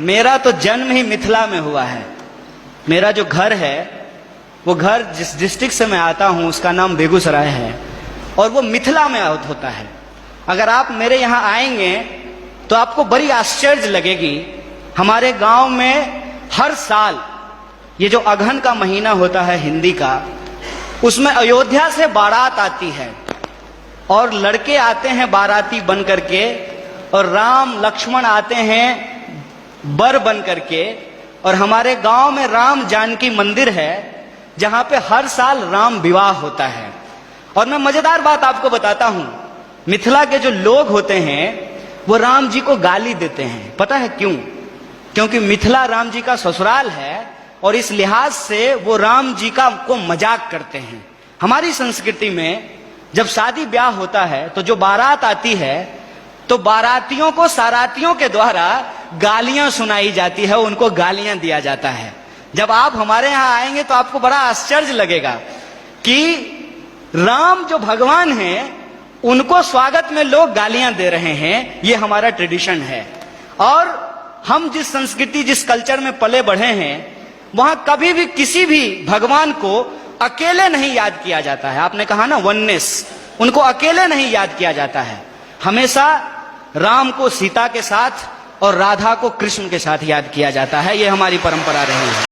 मेरा तो जन्म ही मिथिला में हुआ है। मेरा जो घर है, वो घर जिस डिस्ट्रिक्ट से मैं आता हूं उसका नाम बेगूसराय है और वो मिथिला में होता है। अगर आप मेरे यहाँ आएंगे तो आपको बड़ी आश्चर्य लगेगी। हमारे गांव में हर साल ये जो अगहन का महीना होता है हिंदी का, उसमें अयोध्या से बारात आती है और लड़के आते हैं बाराती बन करके और राम लक्ष्मण आते हैं बर बन करके। और हमारे गांव में राम जानकी मंदिर है जहां पे हर साल राम विवाह होता है। और मैं मजेदार बात आपको बताता हूं, मिथिला के जो लोग होते हैं वो राम जी को गाली देते हैं। पता है क्यों? क्योंकि मिथिला राम जी का ससुराल है और इस लिहाज से वो राम जी का को मजाक करते हैं। हमारी संस्कृति में जब शादी ब्याह होता है तो जो बारात आती है तो बारातियों को सारातियों के द्वारा गालियां सुनाई जाती है, उनको गालियां दिया जाता है। जब आप हमारे यहां आएंगे तो आपको बड़ा आश्चर्य लगेगा कि राम जो भगवान हैं उनको स्वागत में लोग गालियां दे रहे हैं। ये हमारा ट्रेडिशन है। और हम जिस संस्कृति जिस कल्चर में पले बढ़े हैं वहां कभी भी किसी भी भगवान को अकेले नहीं याद किया जाता है। आपने कहा ना वननेस, उनको अकेले नहीं याद किया जाता है। हमेशा राम को सीता के साथ और राधा को कृष्ण के साथ याद किया जाता है। ये हमारी परंपरा रही है।